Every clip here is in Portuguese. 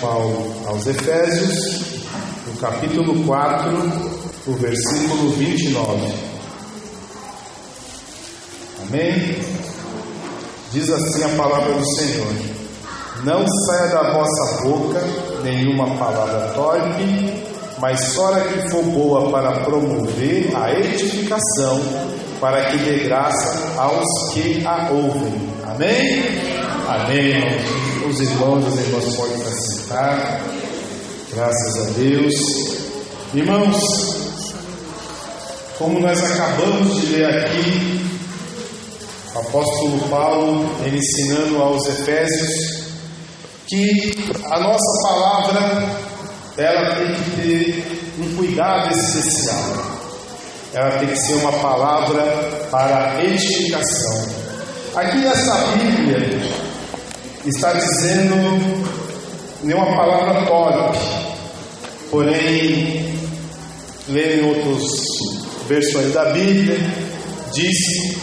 Paulo aos Efésios, no capítulo 4, o versículo 29. Amém? Diz assim a palavra do Senhor: não saia da vossa boca nenhuma palavra torpe, mas só a que for boa para promover a edificação, para que dê graça aos que a ouvem. Amém? Amém. Os irmãos e as irmãs podem se sentar. Graças a Deus. Irmãos, como nós acabamos de ler aqui, o apóstolo Paulo, ele ensinando aos Efésios que a nossa palavra, ela tem que ter um cuidado especial. Ela tem que ser uma palavra para edificação. Aqui nessa Bíblia está dizendo nenhuma palavra torpe, porém, lendo em outras versões da Bíblia, diz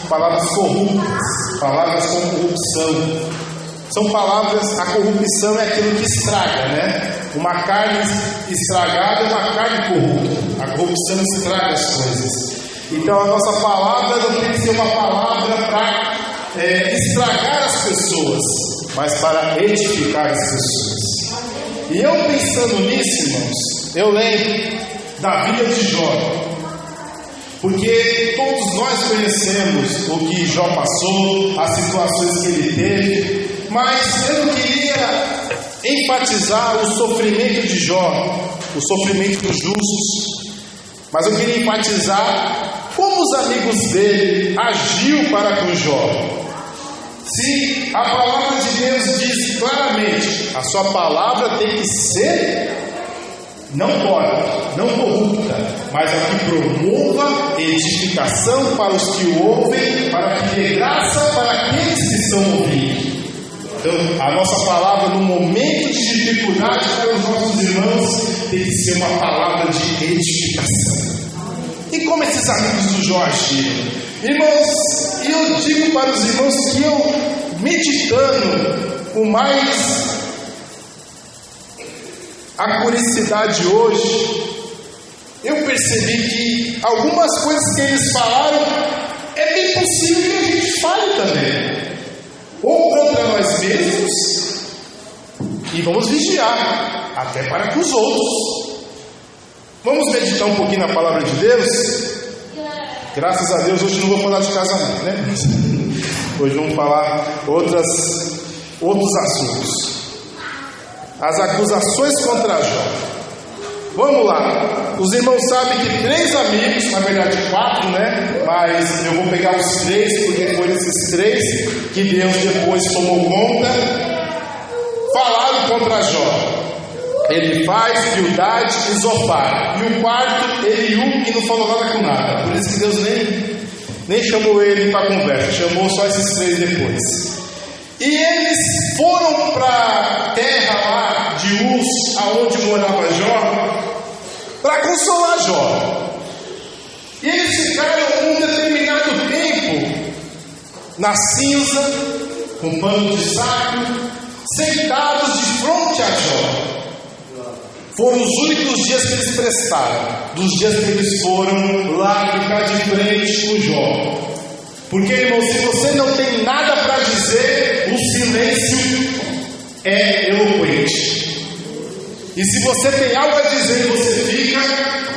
palavras corruptas, palavras com corrupção. São palavras, a corrupção é aquilo que estraga, né? Uma carne estragada é uma carne corrupta. A corrupção estraga as coisas. Então a nossa palavra não tem que ser uma palavra para estragar as pessoas, mas para edificar as pessoas. E eu pensando nisso, irmãos, eu lembro da vida de Jó. Porque todos nós conhecemos o que Jó passou, as situações que ele teve, mas eu não queria enfatizar o sofrimento de Jó, o sofrimento dos justos, mas eu queria enfatizar como os amigos dele agiu para com Jó. Se a palavra de Deus diz claramente, a sua palavra tem que ser não pode, não corrupta, mas a que promova edificação para os que o ouvem, para que dê graça para aqueles que estão ouvindo. Então, a nossa palavra no momento de dificuldade para os nossos irmãos tem que ser uma palavra de edificação. E como esses amigos do Jó agiram? Irmãos, eu digo para os irmãos que eu, meditando com mais a curiosidade hoje, eu percebi que algumas coisas que eles falaram é bem possível que a gente fale também, ou contra nós mesmos, e vamos vigiar até para com os outros. Vamos meditar um pouquinho na palavra de Deus. Graças a Deus hoje não vou falar de casamento, né? Hoje vamos falar outros assuntos. As acusações contra Jó. Vamos lá. Os irmãos sabem que 3 amigos, na verdade 4, né? Mas eu vou pegar os 3, porque foram esses 3 que Deus depois tomou conta. Falaram contra Jó. Elifaz, Bildade e Zofar. E o quarto, Eliú, que não falou nada com nada. Por isso que Deus nem chamou ele para conversa. Chamou só esses 3 depois. E eles foram para a terra lá de Uz, aonde morava Jó, para consolar Jó. E eles ficaram um determinado tempo na cinza, com pano de saco, sentados de frente a Jó. Foram os únicos dias que eles prestaram, dos dias que eles foram lá ficar de frente com Jó. Porque, irmão, se você não tem nada para dizer, o silêncio é eloquente. E se você tem algo a dizer e você fica,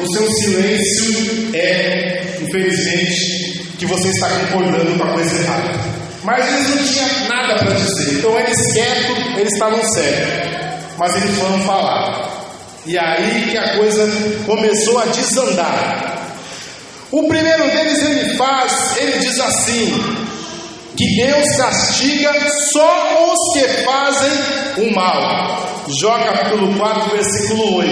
o seu silêncio é, infelizmente, que você está concordando com a coisa errada. Mas eles não tinham nada para dizer. Então eles quietos, eles estavam certos. Mas eles foram falar. E aí que a coisa começou a desandar. O primeiro deles ele diz assim, que Deus castiga só os que fazem o mal. Jó capítulo 4, versículo 8.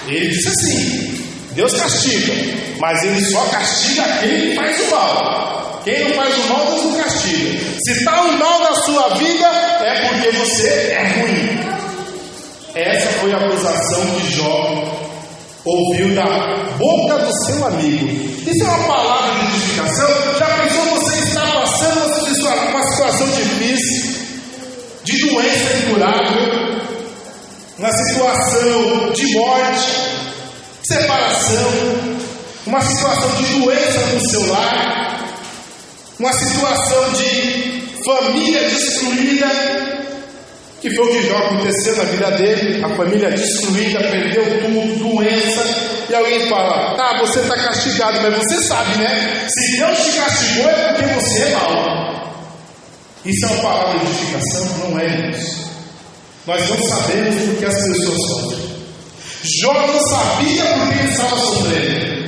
Ele diz assim, Deus castiga, mas Ele só castiga aquele que faz o mal. Quem não faz o mal, Deus não castiga. Se está um mal na sua vida, é porque você é ruim. Essa foi a acusação que Jó ouviu da boca do seu amigo. Isso é uma palavra de edificação? Já pensou você estar passando uma situação difícil, de doença incurável, uma situação de morte, separação, uma situação de doença no seu lar, uma situação de família destruída, que foi o que já aconteceu na vida dele, a família destruída, perdeu tudo, doença, e alguém fala, tá, você está castigado, mas você sabe, né? Se Deus te castigou é porque você é mau. Isso é uma palavra de justificação? Não é isso. Nós não sabemos porque as pessoas sofrem. Jó não sabia porque ele estava sofrendo.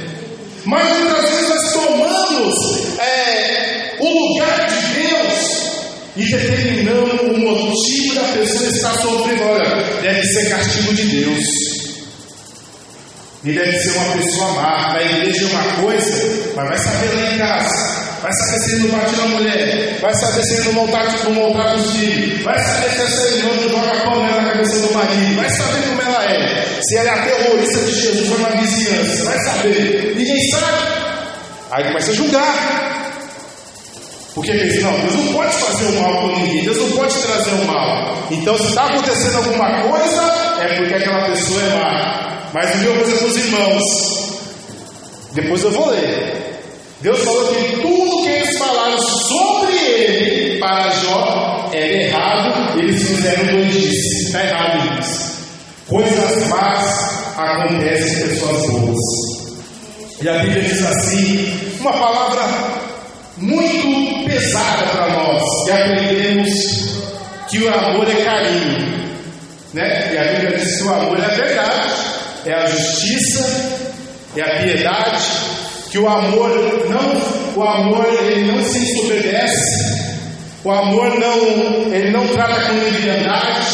Mas muitas vezes nós tomamos o lugar de Deus e determinamos o motivo da pessoa estar sofrendo. Olha, deve ser castigo de Deus. E deve ser uma pessoa má. Na igreja é uma coisa, mas vai saber lá em casa. Vai saber se ele não bate na mulher. Vai saber se ele não maltrata os filhos. Vai saber se essa irmã não joga pão na cabeça do marido. Vai saber como ela é. Se ela é a terrorista de Jesus ou na vizinhança. Vai saber. Ninguém sabe. Aí começa a julgar. Porque ele diz, não, Deus não pode fazer o mal com ninguém. Deus não pode trazer o mal. Então se está acontecendo alguma coisa, é porque aquela pessoa é má. Mas não viu coisa para os irmãos. Depois eu vou ler. Deus falou que tudo que eles falaram sobre ele para Jó era errado, eles fizeram doidice. Está errado isso. Coisas más acontecem em pessoas boas. E a Bíblia diz assim, uma palavra muito pesada para nós, que aprendemos que o amor é carinho, né? E a Bíblia diz que o amor é a verdade, é a justiça, é a piedade. Que o amor ele não se desobedece, o amor ele não trata com leviandade,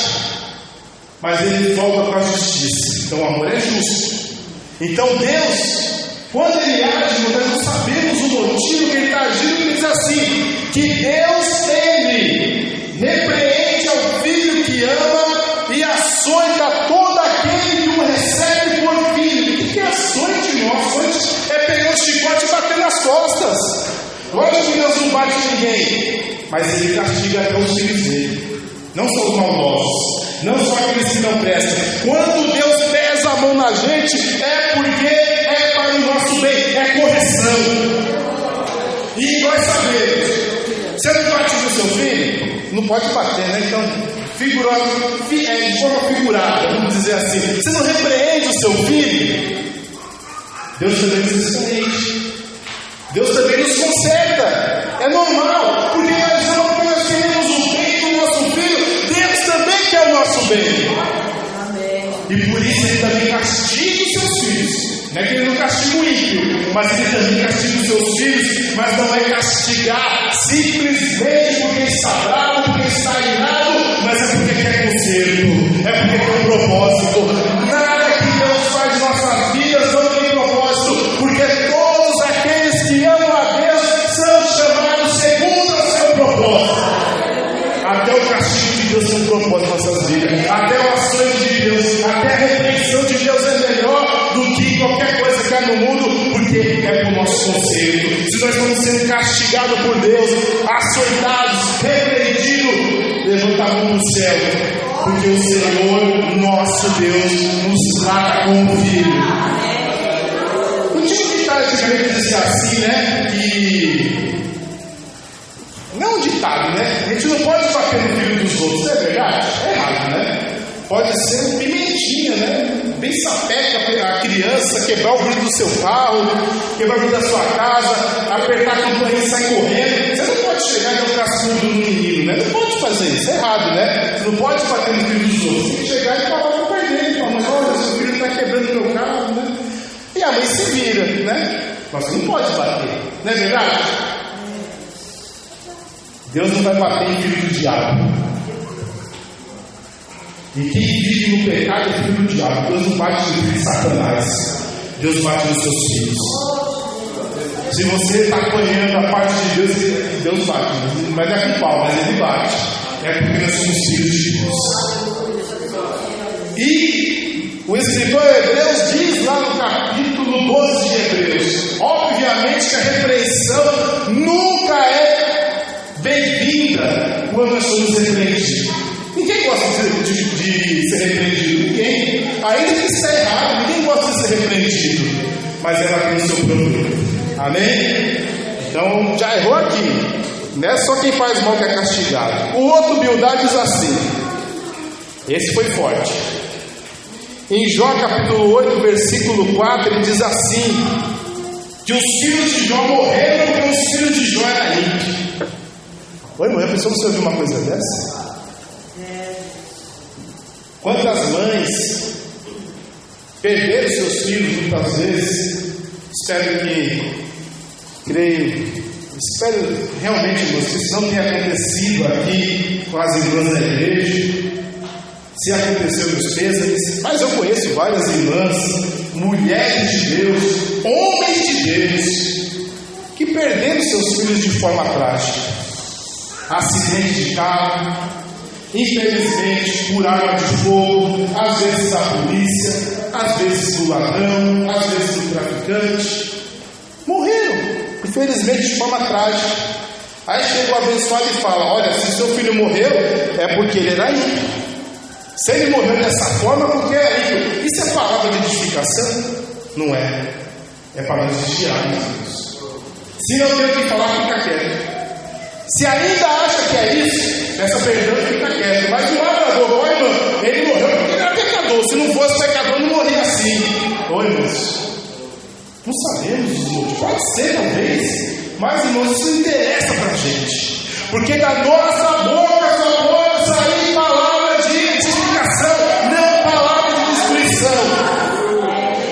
mas ele volta para a justiça. Então o amor é justo. Então Deus, quando ele age, nós não sabemos o motivo que ele está agindo, ele diz assim, que Deus ele repreende ao filho que ama e açoita todo aquele que o recebe por filho. O que é açoite, irmão? Açoite é pegar um chicote e bater nas costas. Lógico que Deus não bate ninguém, mas ele castiga até os filhos dele, não só os maldosos, não só aqueles que não prestam. Quando Deus pesa a mão na gente, é porque é para o nosso bem, é correção. E nós sabemos, você não bate no seu filho, não pode bater, né? Então, de forma figurada, vamos dizer assim, você não repreende o seu filho, Deus também nos excelente. Deus também nos conserta. É normal, porque nós queremos o bem do nosso filho. Deus também quer o nosso bem. Amém. E por isso ele também castiga os seus filhos. Não é que ele não castiga o ímpio, mas ele também castiga os seus filhos. Mas não é castigar simplesmente porque está bravo, porque está irado, mas é porque quer conserto, é porque quer um propósito. Nada que Deus faz em nossas vidas não tem propósito, porque todos aqueles que amam a Deus são chamados segundo o seu propósito. Até o castigo de Deus tem um propósito em nossas vidas, até o açoite de Deus, até a repreensão de Deus é melhor do que qualquer coisa que há no mundo, porque é para o nosso conserto. Se nós estamos sendo castigados por Deus, açoitados, repreendidos, levanta a mão no céu, porque o Senhor, nosso Deus, nos trata como filho. O tipo de ditado antigamente dizia assim, né? Que não é um ditado, né? A gente não pode bater no filho dos outros, é verdade? É errado, né? Pode ser um pimentinha, né? Bem sapeca a criança, quebrar o vidro do seu carro, quebrar o vidro da sua casa, apertar a campainha e sair correndo. Você não pode chegar e dar um cascudo no menino, né? Não pode fazer isso, é errado, né? Você não pode bater no filho dos outros. Tem que chegar e falar com o pai dele, falar, mas olha, seu filho está quebrando o meu carro, né? E a mãe se vira, né? Mas você não pode bater, não é verdade? Deus não vai bater em filho do diabo. E quem vive no pecado é filho do diabo. Deus não bate no filho de Satanás. Deus bate nos seus filhos. Se você está apanhando a parte de Deus, Deus bate. Não vai dar com pau, mas ele bate. É porque nós somos filhos de Deus. E o escritor Hebreus diz lá no capítulo 12 de Hebreus, obviamente que a repreensão nunca é bem-vinda quando nós somos repreendidos. Ninguém gosta de ser repreendido. ainda que está errado, ninguém gosta de ser repreendido, mas ela tem o seu problema. Amém? Então já errou aqui. Não é só quem faz mal que é castigado. O outro, Bildade, diz assim. Esse foi forte. Em Jó capítulo 8, versículo 4, ele diz assim: que os filhos de Jó morreram porque os filhos de Jó eram ímpios. Oi, mãe, a pessoa não se ouviu uma coisa dessa? Quantas mães perderam seus filhos muitas vezes? Espero realmente, irmãos, que isso não tenha acontecido aqui com as irmãs da igreja. Se aconteceu nos pêsames, mas eu conheço várias irmãs, mulheres de Deus, homens de Deus, que perderam seus filhos de forma trágica. Acidente de carro, infelizmente por arma de fogo, às vezes da polícia, às vezes do ladrão, às vezes do traficante. Morreram, infelizmente, de forma trágica. Aí chega o abençoado e fala: olha, se seu filho morreu, é porque ele era ímpio. Se ele morreu dessa forma, porque é ímpio. Isso é palavra de edificação? Não é. É palavra de tirar, meus Deus. Se não tem o que falar, fica quieto. Se ainda acha que é isso, peça perdão e fica quieto. Mas o lavrador, oi, irmão, ele morreu porque ele era pecador. Se não fosse pecador, não morria assim. Oi, irmãos. Não sabemos os motivos. Pode ser, talvez. Mas, irmãos, isso não interessa pra gente. Porque da nossa boca só pode sair palavra de edificação, não palavra de destruição.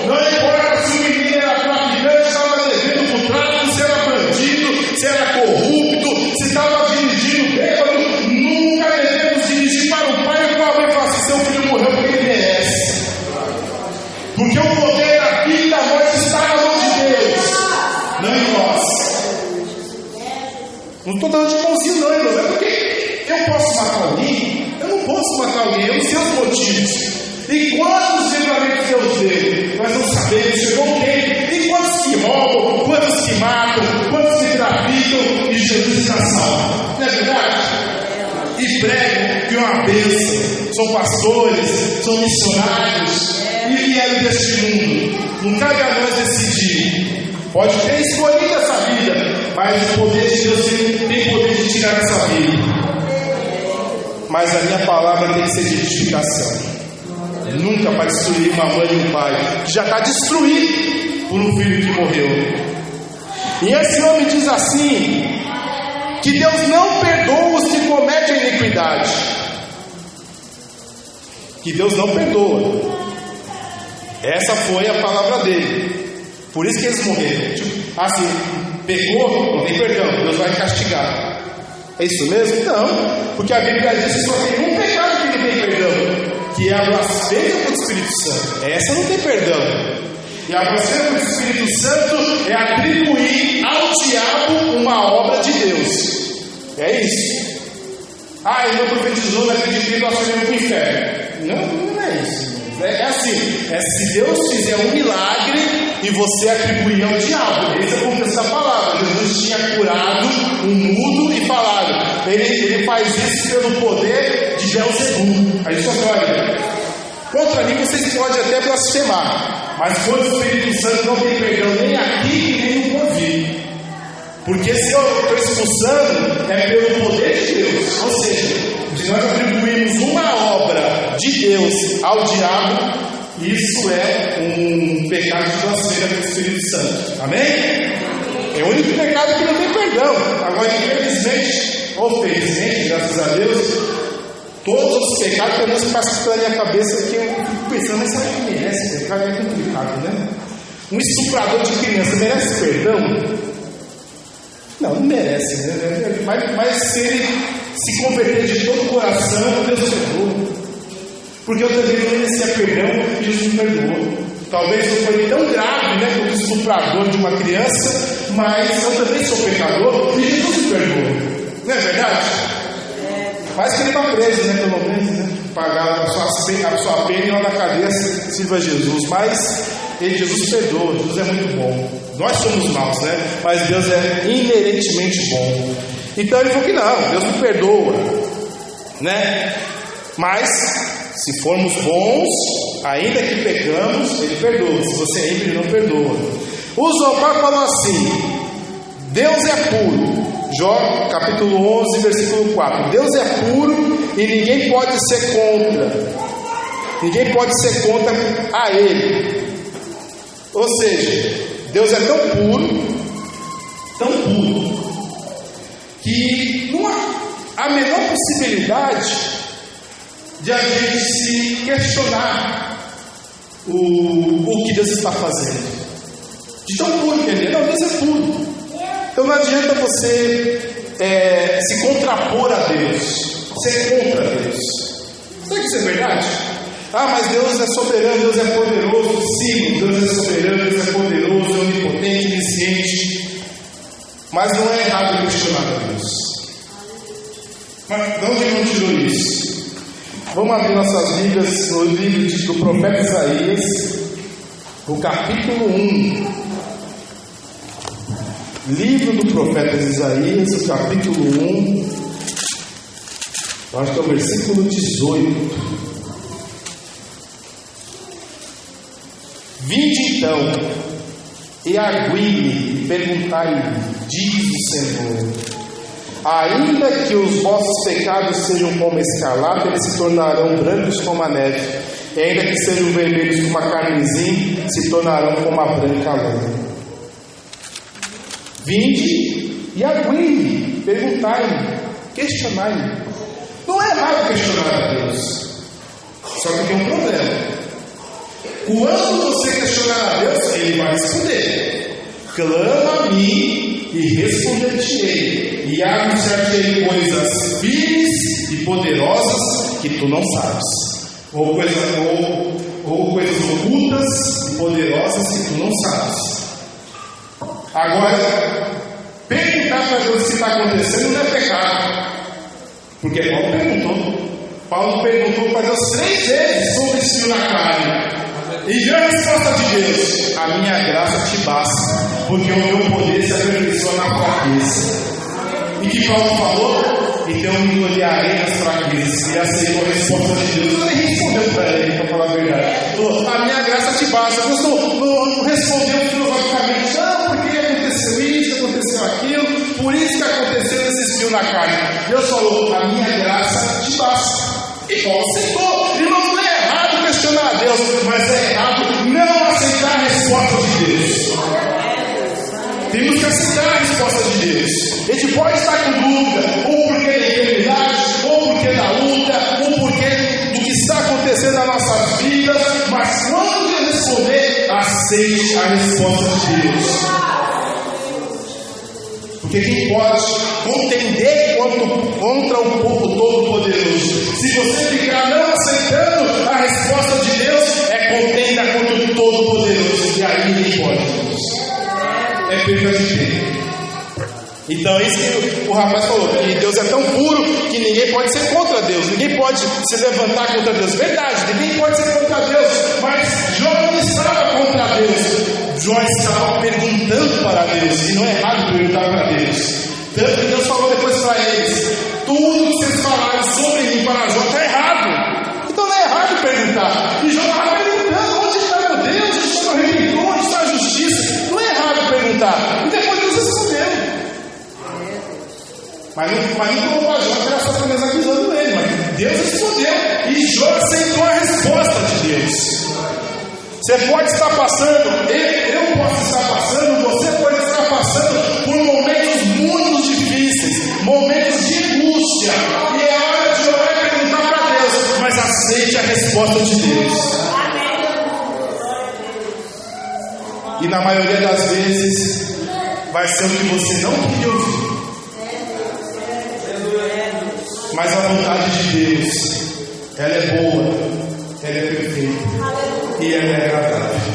Não importa se o menino era traficante, estava devendo por tráfico, se era bandido, se era corrupto, se estava dirigindo bêbado. Nunca devemos dirigir para o pai e para a mãe e falar assim: seu filho morreu porque ele merece. Porque o poder da vida e da morte está na mão de Deus, não em nós. Não estou dando de bonzinho, não, irmão. É porque eu posso matar alguém, eu não posso matar alguém, eu não sei os motivos. E quantos livramentos Deus deu? Nós não sabemos, chegou quem? E quantos que roubam, quantos que matam, quantos que traficam, e Jesus está salvo. Não é verdade? E pregam que é uma bênção. São pastores, são missionários, e vieram deste mundo. Não cabe a nós decidir. Pode ter escolhido essa vida, mas o poder de Deus tem poder de tirar essa vida. Mas a minha palavra tem que ser de edificação. Nunca para destruir uma mãe e um pai que já está destruído por um filho que morreu. E esse homem diz assim: que Deus não perdoa os que cometem a iniquidade. Que Deus não perdoa. Essa foi a palavra dele. Por isso que eles morreram. Tipo, assim, pecou, não tem perdão, Deus vai castigar. É isso mesmo? Não, porque a Bíblia diz que só tem um pecado que não tem perdão, que é a blasfêmia contra o Espírito Santo. Essa não tem perdão. E a blasfêmia contra o Espírito Santo é atribuir ao diabo uma obra de Deus. É isso. Ah, ele não profetizou, mas acreditei que nós iremos para o inferno. Não é isso. É assim, se Deus fizer um milagre e você atribuir ao diabo, esse é o contexto da palavra. Jesus tinha curado um mudo e falado. Ele faz isso pelo poder de Beelzebul. Aí só olha, contra mim vocês podem até blasfemar, mas quando o Espírito Santo não tem perdão nem aqui nem no porvir. Porque se eu estou expulsando, é pelo poder de Deus. Ou seja, se nós atribuímos uma obra de Deus ao diabo, isso é um pecado de blasfêmia do Espírito Santo. Amém? É o único pecado que não tem perdão. Agora, infelizmente, ou felizmente, graças a Deus, todos os pecados, pelo menos passam pela minha cabeça, que eu fico pensando, mas será que merece pecado? É complicado, né? Um estuprador de criança merece perdão? Não merece, né? Mas se ele se converter de todo o coração, Deus perdoa. Porque eu também não merecia perdão e Jesus me perdoou. Talvez não foi tão grave, né, como o estuprador de uma criança, mas eu também sou pecador e Jesus me perdoou. Não é verdade? Faz que ele vá preso, né, pelo menos, né? Pagar a sua pena e lá na cadeia sirva Jesus. Mas Jesus perdoa, Jesus é muito bom. Nós somos maus, né? Mas Deus é inerentemente bom. Então ele falou que não, Deus me perdoa, né? Mas Se formos bons, ainda que pecamos, Ele perdoa. Se você é ímpio, Ele não perdoa. O Zophar falou assim: Deus é puro. Jó, capítulo 11, versículo 4. Deus é puro e ninguém pode ser contra. Ninguém pode ser contra a Ele. Ou seja, Deus é tão puro, que não há a menor possibilidade de a gente se questionar o que Deus está fazendo. De tão puro que Ele é. Não, Deus é puro. Então não adianta você se contrapor a Deus, ser contra Deus. Será que isso é verdade? Ah, mas Deus é soberano, Deus é poderoso. Sim, Deus é soberano, Deus é poderoso, é onipotente, onisciente. Mas não é errado questionar a Deus. Mas de onde não tirou isso? Vamos abrir nossas Bíblias no livro do profeta Isaías, no capítulo 1. Livro do profeta Isaías, o capítulo 1. Eu acho que é o versículo 18. Vinde então, e argui-me, e perguntai-me, diz o Senhor: ainda que os vossos pecados sejam como escarlata, eles se tornarão brancos como a neve, e ainda que sejam vermelhos como a carmesim, se tornarão como a branca lã. Vinde e argui-me, perguntai-me, questionai-me. Não é errado questionar a Deus, só que tem um problema. Quando você questionar a Deus, Ele vai responder. Clama a mim e responder-te-ei, e anunciar-te-ei coisas firmes e poderosas que tu não sabes, ou coisas ocultas e poderosas que tu não sabes. Agora, perguntar para Deus o que está acontecendo não é pecado, porque Paulo perguntou para Deus 3 vezes sobre esse fio na carne. E viu a resposta de Deus: a minha graça te basta, porque o meu poder se aperfeiçoa na fraqueza. E que Paulo falou? Então me gloriarei nas fraquezas. E aceitou a resposta de Deus. Ele nem respondeu para ele, para falar a verdade. Falou: a minha graça te basta. Deus não respondeu filosoficamente: não, porque aconteceu isso, aconteceu aquilo, por isso que aconteceu esse espinho na carne. Deus falou: a minha graça te basta. E Paulo aceitou. E não é errado questionar a Deus, mas é errado não aceitar a resposta de Deus. Temos que aceitar a resposta de Deus. A gente pode estar com dúvida, ou porque da enfermidade, ou porque da luta, ou porque do que está acontecendo nas nossas vidas, mas quando Deus responder, aceite a resposta de Deus. Porque quem pode contender contra o povo todo-poderoso? Se você ficar não aceitando a resposta de Deus, é contenda contra o todo-poderoso. E aí ninguém pode. É perda de tempo. Então é isso que o rapaz falou, que Deus é tão puro que ninguém pode ser contra Deus, ninguém pode se levantar contra Deus. Verdade, ninguém pode ser contra Deus, mas Jó não estava contra Deus, Jó estava perguntando para Deus, e não é errado perguntar para Deus. Tanto que Deus falou depois para eles: tudo que vocês falaram sobre mim para Jó está errado. Então não é errado perguntar. E Jó estava perguntando: onde está meu Deus? Onde está meu redentor? Onde está a justiça? Não é errado perguntar. E depois Deus respondeu. Mas não colocou a Jó, que era Satanás acusando ele. Mas Deus respondeu. E Jó aceitou a resposta de Deus. Você pode estar passando, eu posso estar passando, você pode estar passando por momentos muito difíceis, momentos de angústia. E é hora de orar e perguntar para Deus, mas aceite a resposta de Deus. E na maioria das vezes vai ser o que você não queria ouvir. Mas a vontade de Deus, ela é boa, ela é perfeita e ela é agradável.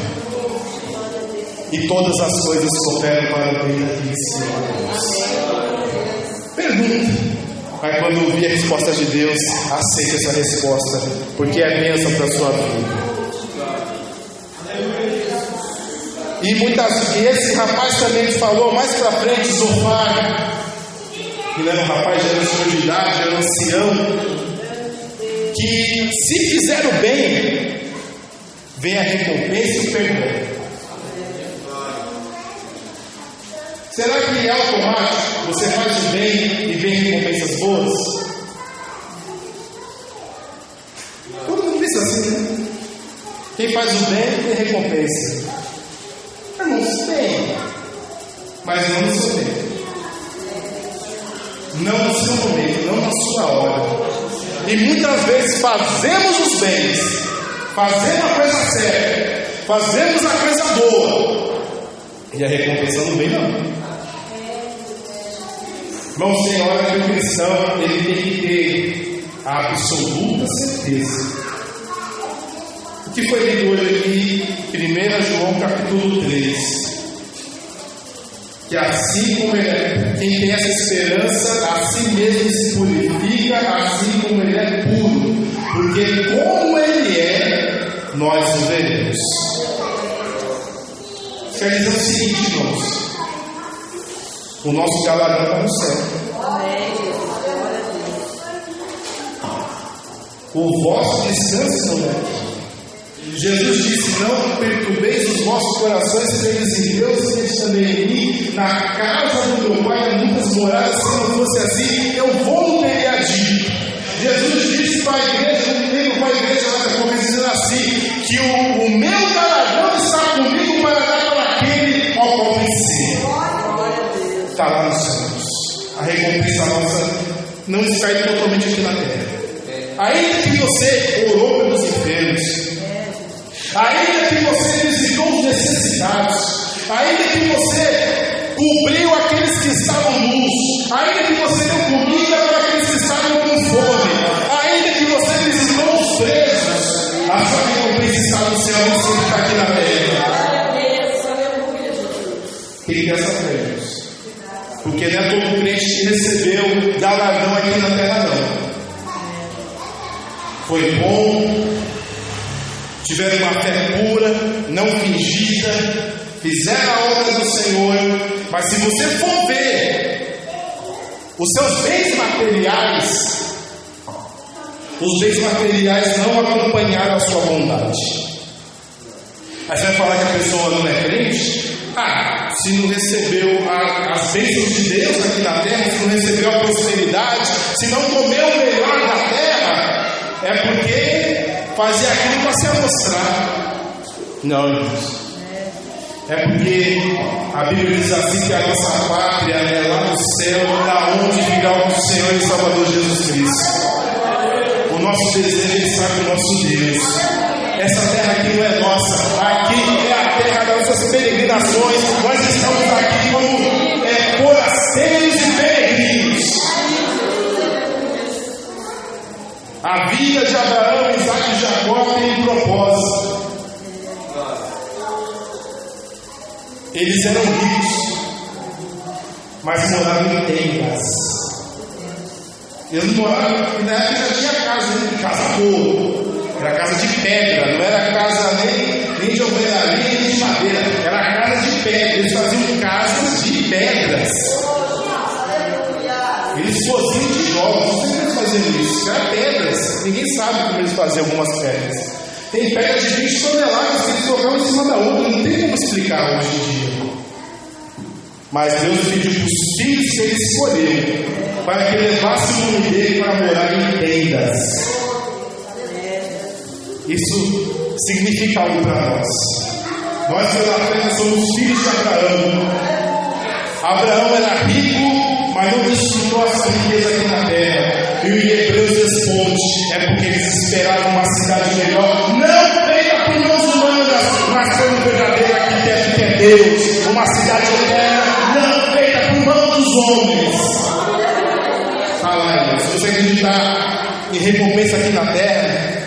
E todas as coisas cooperam para o bem daqueles que se amam a Deus. Pergunta. Mas quando ouvir a resposta de Deus, aceite essa resposta, porque é bênção para a sua vida. E esse rapaz também falou mais para frente, Zophar, que era um rapaz, já era senhor de idade, já era ancião, que se fizer o bem, vem a recompensa e o perdão. Será que é automático? Você faz o bem e vem recompensas boas? Todo mundo pensa assim, né? Quem faz o bem tem recompensa. Irmãos, tem, mas não no seu tempo, não no seu momento, não na sua hora. E muitas vezes fazemos os bens, fazemos a coisa certa, fazemos a coisa boa, e a recompensa não vem, não. Irmão, tem hora que o cristão ele tem que ter a absoluta certeza. O que foi lido hoje aqui, 1 João capítulo 3. Que assim como ele é, quem tem essa esperança, a si mesmo se purifica, assim como ele é puro. Porque como ele é, nós o veremos. Isso quer dizer o seguinte, irmãos. O nosso galardão está no céu. O vosso descanso não é aqui. Jesus disse: não perturbeis os vossos corações, credes em Deus, credes também em mim. Na casa do meu pai há muitas moradas, se não fosse assim, eu vou não teria dito. Jesus disse para a igreja, um livro para a igreja lá da conferência, dizendo assim: que o meu galardão está comigo para dar para aquele ao qual vencer. Está lá nos céus. A recompensa nossa não está totalmente aqui na terra. Ainda que você orou pelos enfermos, ainda que você visitou os necessitados, ainda que você cobriu aqueles que estavam nus, ainda que você deu comida para aqueles que estavam com fome, ainda que você visitou os presos, a sua recompensa está no céu e você está aqui na terra. Tem que ter essa fé, irmãos. Porque não é todo crente que recebeu galardão aqui na terra, não. Foi bom, tiveram uma fé pura, não fingida, fizeram a obra do Senhor, mas se você for ver os seus bens materiais, os bens materiais não acompanharam a sua bondade. Aí você vai falar que a pessoa não é crente? Se não recebeu as bênçãos de Deus aqui na terra, se não recebeu a prosperidade, se não comeu o melhor da terra, é porque fazia aquilo para se amostrar. Não, irmãos. É porque a Bíblia diz assim que a nossa pátria é lá no céu, da onde virá o nosso Senhor e Salvador Jesus Cristo. O nosso desejo é estar com o nosso Deus. Essa terra aqui não é nossa, aqui é a terra das nossas peregrinações. Nós estamos aqui como forasteiros e peregrinos. A vida de Abraão, Isaac e Jacó tem um propósito. Eles eram ricos, mas moravam em tendas. Eles moravam, na época já tinha casa boa. Era casa de pedra, não era casa nem de alvenaria, nem de madeira. Era casa de pedra. Eles faziam casas de pedras. Eles faziam tijolos. Não sei como eles faziam isso. Era pedras. Ninguém sabe como eles faziam algumas pedras. Tem pedras de 20 toneladas que eles colocavam em cima da outra. Não tem como explicar hoje em dia. Mas Deus pediu para os filhos que ele escolheu para que levasse o nome dele para morar em tendas. Isso significa algo para nós. Nós pela fé somos filhos de Abraão. Abraão era rico, mas não desfrutou a sua riqueza aqui na terra. E o Hebreus responde: é porque eles esperavam uma cidade melhor, não feita por mãos humanas, mas pelo verdadeiro arquiteto que é Deus. Uma cidade eterna, não feita por mãos dos homens. Fala, irmão, se você acreditar em recompensa aqui na terra,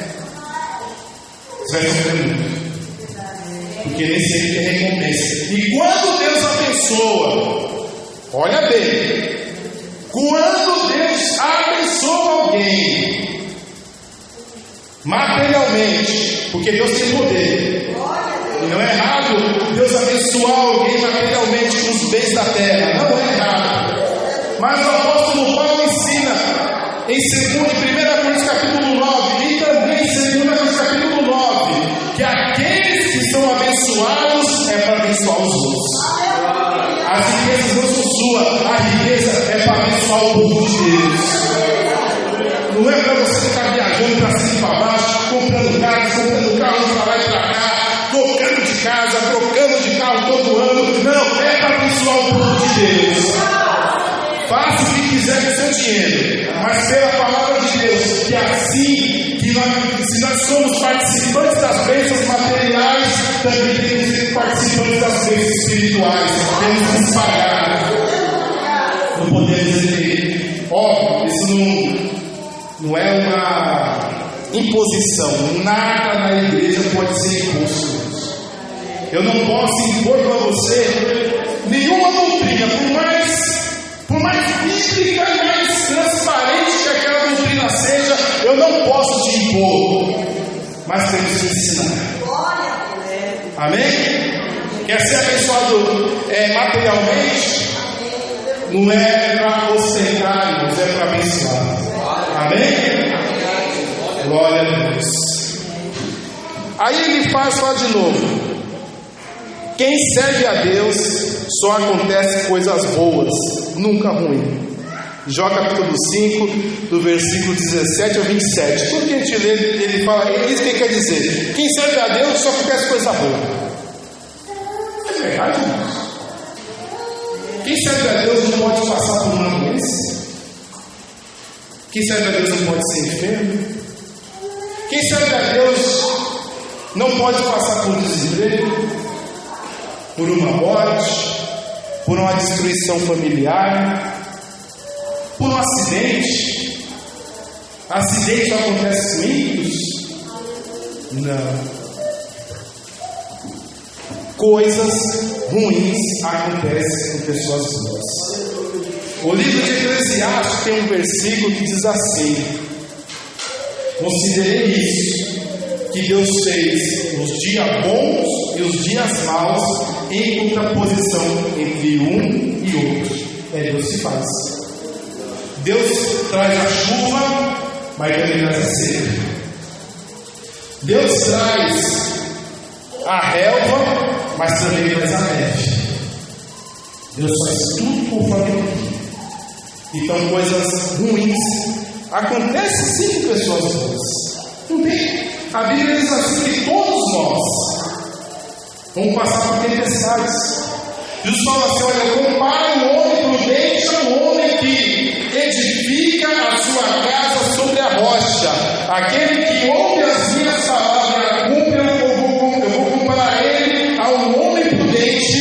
você vai sofrer muito. Porque nem sempre tem recompensa. E quando Deus abençoa, olha bem, quando Deus abençoa alguém materialmente, porque Deus tem poder, e não é errado Deus abençoar alguém materialmente com os bens da terra, não é errado. Mas o apóstolo Paulo ensina em 1 Coríntios capítulo 9, As riquezas não são suas, a riqueza é para abençoar o povo de Deus. Não é para você ficar viajando para cima e para baixo, comprando carro para lá e para cá, trocando de casa, trocando de carro todo ano. Não, é para abençoar o povo de Deus. Faça o que quiser com seu dinheiro, mas pela palavra de Deus, que assim, se nós somos participantes das bênçãos materiais, também temos que ser participantes das bênçãos espirituais. Temos que espalhar. Não podemos dizer, isso não é uma imposição. Nada na igreja pode ser imposto. Eu não posso impor para você nenhuma doutrina, por mais bíblica e mais transparente que aquela doutrina seja, eu não posso te impor, mas temos que ensinar. Amém? Quer ser abençoado materialmente? Não é para ostentar, mas é para abençoar. Amém? Glória a Deus. Aí ele fala de novo. Quem serve a Deus só acontece coisas boas, nunca ruim. Jó capítulo 5, do versículo 17 ao 27. Tudo que a gente lê, ele fala, é isso que ele quer dizer. Quem serve a Deus só acontece coisa boa. É verdade, irmãos. Quem serve a Deus não pode passar por uma doença. Quem serve a Deus não pode ser enfermo. Quem serve a Deus não pode passar por desemprego, por uma morte, por uma destruição familiar, por um acidente. Acidente só acontece com ímpios? Não. Coisas ruins acontecem com pessoas boas. O livro de Eclesiastes tem um versículo que diz assim: considerei isso, que Deus fez os dias bons e os dias maus em contraposição entre um e outro. Deus se faz. Deus traz a chuva, mas também traz a seca. Deus traz a relva, mas também traz a neve. Deus faz tudo conforme Ele quer. Então coisas ruins acontecem sim com pessoas boas. Não tem. A Bíblia diz assim que todos nós vamos passar por tempestades. Jesus fala assim: olha, compara um homem prudente a um homem que edifica a sua casa sobre a rocha. Aquele que ouve as minhas palavras, eu vou comparar ele a um homem prudente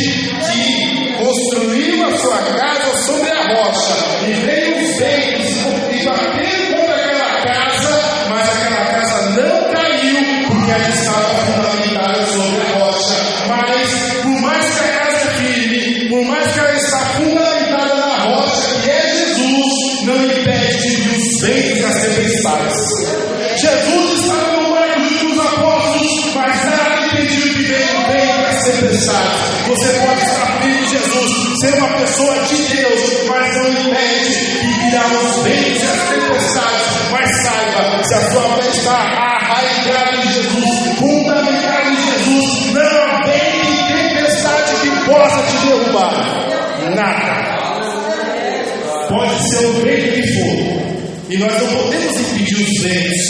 que construiu a sua casa sobre a rocha. E veio os ventos e bateram contra aquela casa, mas aquela casa não caiu, porque ela estava fundamentada sobre a rocha. Mas, por mais que a casa é firme, por mais que ela está fundamentada na rocha, que é Jesus, não impede de vir os ventos e as tempestades. Jesus estava no barco junto com os apóstolos, mas nada impediu que venha o vento e as tempestades. Você pode estar firme em Jesus, ser uma pessoa de Deus, mas não impede que virá os ventos e as tempestades. Mas saiba, se a sua fé está arraigada em Jesus, fundamentada em Jesus, não há vento e tempestade que possa te derrubar. Nada. Pode ser o vento que for, e nós não podemos impedir os ventos,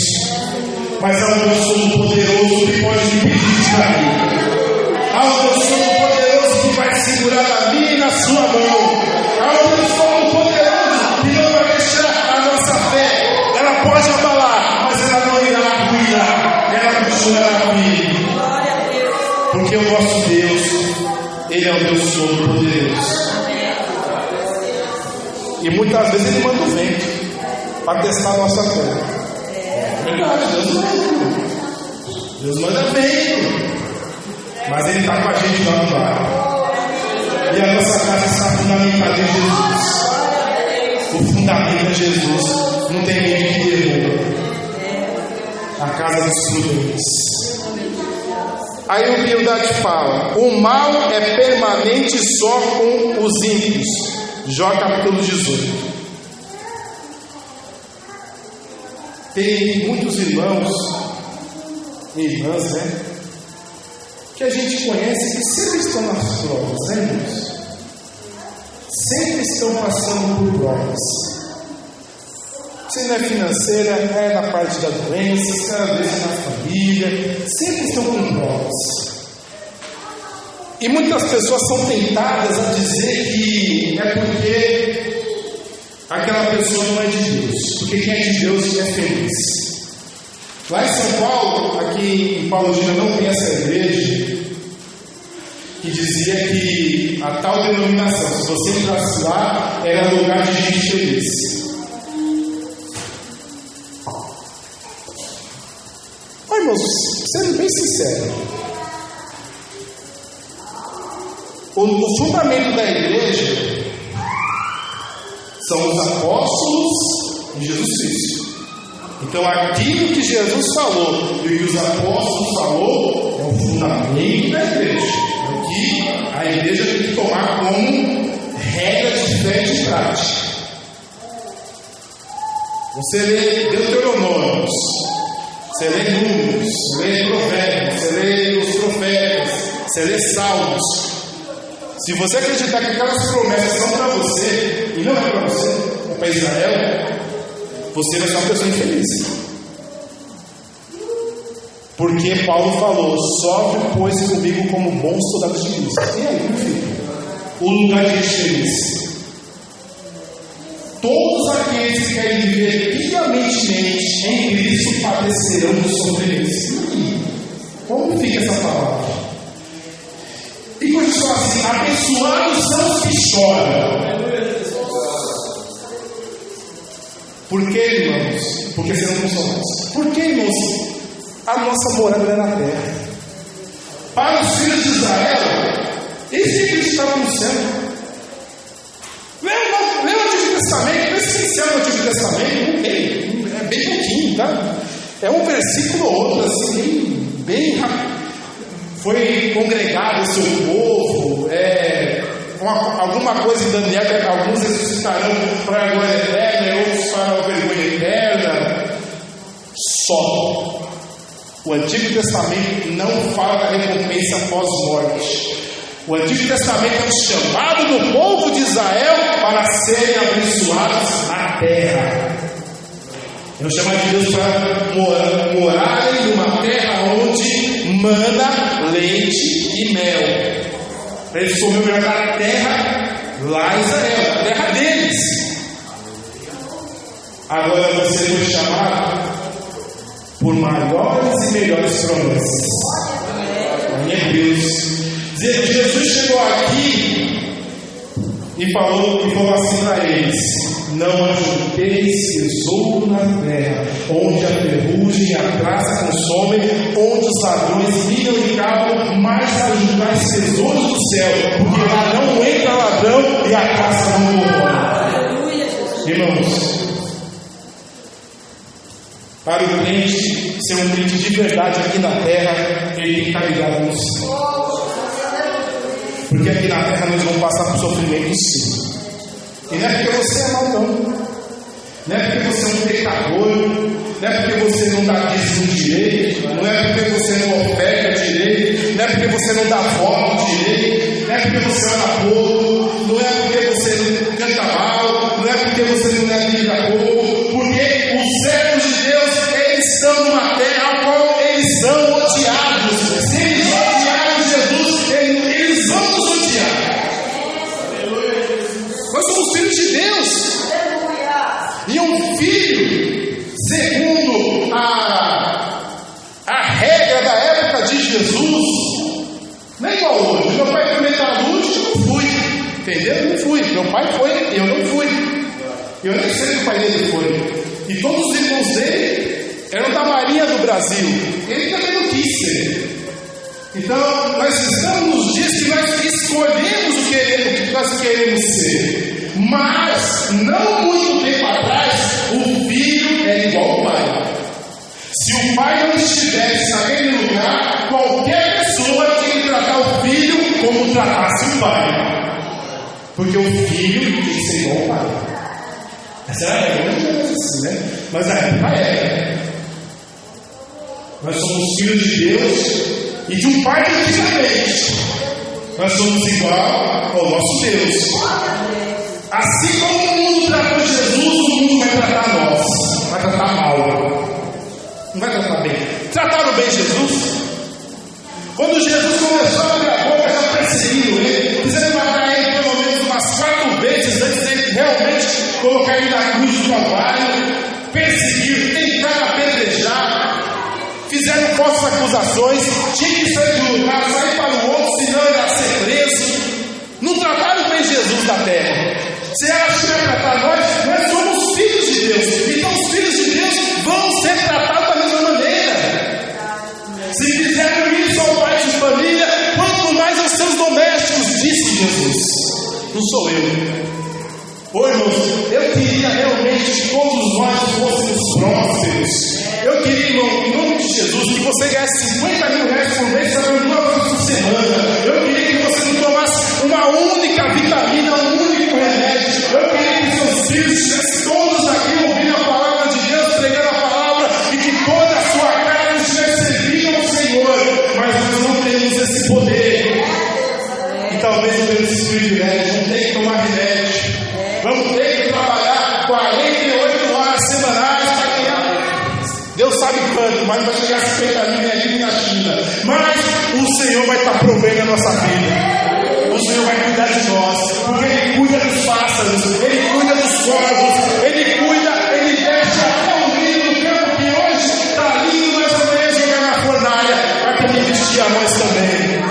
mas há um Deus Todo-Poderoso que pode impedir de cair. Há um Deus Todo-Poderoso que vai segurar a minha e na sua mão. Há um Deus Todo-Poderoso que não vai deixar a nossa fé. Ela pode abalar, mas ela não irá arruinar. Ela continuará firme. Porque o nosso Deus, Ele é o Deus Todo-Poderoso. E muitas vezes Ele manda o vento para testar a nossa fé. É verdade, Deus manda vento. Mas Ele está com a gente lá no barco. E a nossa casa está fundamentada em Jesus. O fundamento é Jesus. Não tem ninguém que derruba. A casa dos prudentes. Aí o Bildade fala: o mal é permanente só com os ímpios. Jó capítulo 18. Tem muitos irmãos e irmãs, né, que a gente conhece que sempre estão nas provas, né, irmãos? Mas ele está com a gente lá no barco. E a nossa casa está fundamentada em Jesus. O fundamento é Jesus. Aí o Bildade fala: o mal é permanente só com os ímpios. Jó capítulo 18. Tem muitos irmãos e irmãs, né, que a gente conhece que sempre estão nas provas, né, irmãos? sempre estão passando por provas. Se não é financeira, é na parte da doença, cada vez na família, sempre estão com provas. E muitas pessoas são tentadas a dizer que é porque aquela pessoa não é de Deus, porque quem é de Deus é feliz. Lá em São Paulo, aqui em Paulina, não tem essa igreja que dizia que a tal denominação, se você entrasse lá, era lugar de gente feliz. Mas, irmãos, sendo bem sincero, o fundamento da igreja são os apóstolos e Jesus Cristo. Então aquilo que Jesus falou e o que os apóstolos falou é o fundamento da igreja, é o que a igreja tem que tomar como regra de fé e de prática. Você lê Deuteronômios, você lê Números, você lê Provérbios, você lê os profetas, você lê Salmos. Se você acreditar que aquelas promessas são para você, e não é para você, é para Israel, você vai ser uma pessoa infeliz. Porque Paulo falou: sobe, pois, comigo como bons soldados de Cristo. E aí, como fica? O lugar de gente feliz. Todos aqueles que querem viver piamente em Cristo padecerão do sofrimento. Como fica essa palavra? E continua assim: abençoados são os que choram. Por que, irmãos? Porque serão consolados. Por que, irmãos? A nossa morada é na terra. Para os filhos de Israel, eles sempre estavam no céu. Lê o Antigo Testamento, essencial no Antigo Testamento, não tem, é bem pouquinho, tá? É um versículo ou outro, assim, bem rápido. Foi congregado o seu povo, alguma coisa em Daniel, que alguns ressuscitarão para a glória eterna, outros para a vergonha eterna. Só. O Antigo Testamento não fala da recompensa pós-morte. O Antigo Testamento é um chamado do povo de Israel para serem abençoados na terra. É um chamado de Deus para morarem numa terra onde mana leite e mel. Para eles comerem o melhor da terra lá em Israel, a terra deles. Agora você foi chamado por maiores e melhores promessas. Meu Deus. Jesus chegou aqui e falou assim para eles: não ajunteis tesouro na terra, onde a ferrugem e a traça consomem, onde os ladrões minam e cavam, mas ajuntais tesouros do céu, porque lá não entra ladrão e a traça não corrói. Irmãos, para o crente ser um crente de verdade aqui na terra, ele tem que estar ligado no céu. Porque aqui na terra nós vamos passar por sofrimento, sim. E não é porque você é mal, não. Não é porque você é um pecador, não é porque você não dá dízimo direito, não é porque você não oferta direito, não é porque você não dá voto direito, não é porque você anda pouco, não é porque você não canta mal, não é porque você não é vida pouco, porque os servos de Deus, eles estão numa terra a qual eles são odiados. Se eles odiaram Jesus, eles vão nos odiar. Nós somos filhos de Deus. E um filho, segundo a regra da época de Jesus, não é igual hoje. Meu pai foi metalúrgico, eu não fui. Entendeu? Eu não fui. Meu pai foi, eu não fui. Eu nem sei que o pai dele foi. E todos os irmãos dele eram da Marinha do Brasil. Ele também não quis ser. Então, nós estamos nos dias que nós escolhemos o que nós queremos ser. Mas, não muito tempo atrás, o filho é igual ao pai. Se o pai não estivesse naquele lugar, qualquer pessoa tinha que tratar o filho como tratasse o pai. Porque o filho tem que ser igual ao pai. Essa era a regra, não é assim, né? Mas a época é. Nós somos filhos de Deus e de um pai antigamente. Nós somos igual ao nosso Deus. Assim como o mundo tratou Jesus, o mundo vai tratar nós. Vai tratar mal. Não vai tratar bem. Trataram bem Jesus? Quando Jesus começou a abrir a boca, já perseguiram ele. Quiseram matar ele pelo menos umas 4 vezes antes dele realmente colocar ele na cruz do Calvário. Perseguiram, tentaram apedrejar. Fizeram falsas acusações. Tinha que sair de um lugar, sair para o outro, senão ele ia ser preso. Não trataram bem Jesus da terra. Você acha que vai tratar nós? Nós somos filhos de Deus. Então os filhos de Deus vão ser tratados da mesma maneira. Se fizeram isso ao pai de família, quanto mais aos seus domésticos, disse Jesus. Não sou eu. Ô irmãos, eu queria realmente que todos nós fôssemos prósperos. Eu queria, irmão, em nome de Jesus, que você ganhasse 50 mil reais por mês, trabalhando 2 vezes por semana. Eu queria que você não tomasse uma única vitamina, um único remédio. Eu queria que seus filhos estivessem todos aqui ouvindo a palavra de Deus, pregando a palavra, e que toda a sua carne estivesse servindo ao Senhor. Mas nós não temos esse poder. E talvez não temos esse privilégio. Não tem que tomar remédio. Vamos ter que trabalhar 48 horas semanais para ganhar. Deus sabe quanto, mas vai chegar a 50 mil aqui na China. Mas o Senhor vai estar provendo a nossa vida. O Senhor vai cuidar de nós. Porque Ele cuida dos pássaros, Ele cuida dos corvos, Ele cuida, Ele deixa até o milho no campo que hoje está lindo, mas amanhã jogar na fornalha. Vai também vestir a nós também.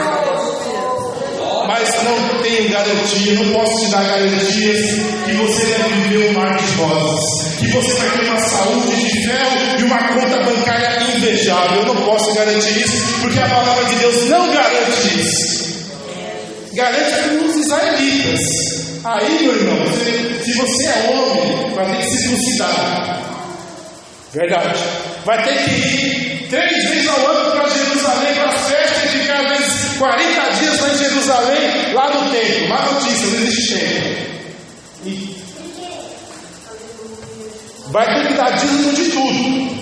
Mas não tenho garantia, não posso te dar garantias que você vai viver um mar de rosas, que você vai ter uma saúde de ferro e uma conta bancária invejável. Eu não posso garantir isso, porque a palavra de Deus não garante isso. Garante para os israelitas. Aí, meu irmão, se você é homem, vai ter que se circuncidar. Verdade. Vai ter que ir 3 vezes ao ano para Jerusalém, para as festas, e ficar às vezes 40 dias lá em Jerusalém, lá no templo. Má notícia, não existe templo. E vai ter que dar dízimo de tudo.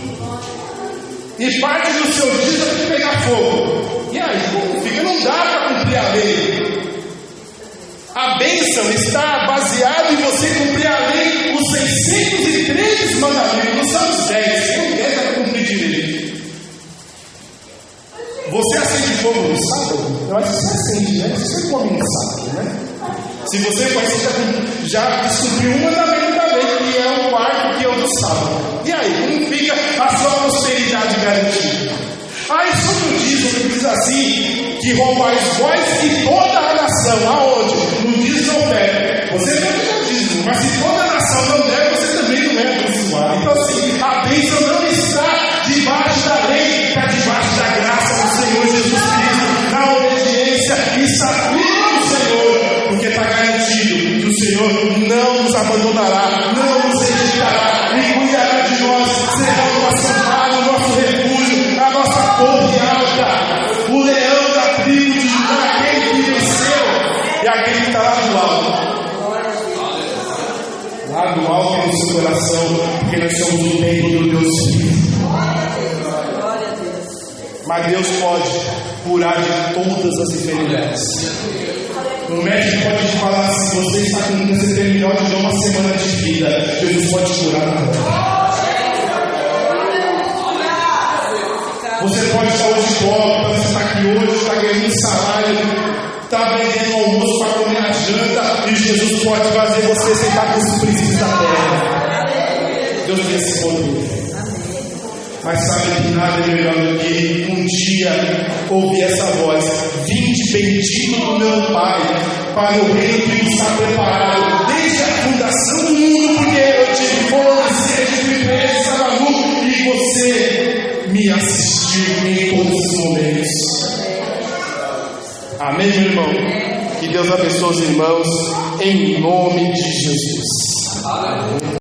E parte do seu dízimo tem que pegar fogo. E aí, como fica? Não dá para cumprir a lei. A bênção está baseada em você cumprir a lei, os 613 mandamentos, não são os 10, tem 10 para cumprir direito. Você acende fogo no sábado? Eu acho que você acende, né? Você come no sábado, né? Se você for, já descobriu um mandamento da lei, que é o quarto, que é o do sábado. E aí, como fica a sua prosperidade garantida? Aí sobre o dízimo, diz assim, que roubais vós e toda a nação. Aonde? No dízimo não deve. Você não é dízimo, mas se toda a nação não deve, você também não é abençoado. Então assim, a bênção não está debaixo da lei, está debaixo da graça do Senhor Jesus Cristo, na obediência e saber do Senhor, porque está garantido que o Senhor não nos abandonará, não nos rejeitará e cuidará de nós, será o nosso amparo, o nosso refúgio, a nossa torre alta, o leão da tribo de Judá, aquele que venceu e aquele que está lá do alto. Lá do alto do seu coração, porque nós somos o templo do Deus vivo. Mas Deus pode curar de todas as enfermidades. O médico pode te falar, se você está com câncer terminal de uma semana de vida, Jesus pode curar na hora. Você pode estar hoje pobre, você está aqui hoje, está ganhando um salário, está vendendo almoço para comer a janta, e Jesus pode fazer você sentar com os príncipes da terra. Deus tem esse poder. Mas sabe que nada é melhor do que um dia ouvir essa voz: vinde bendito do meu Pai, para o reino que está preparado desde a fundação do mundo, porque eu tive fome, sede, privilégio, estava nu, e você me assistiu em todos os momentos. Amém, meu irmão? Que Deus abençoe os irmãos, em nome de Jesus. Amém.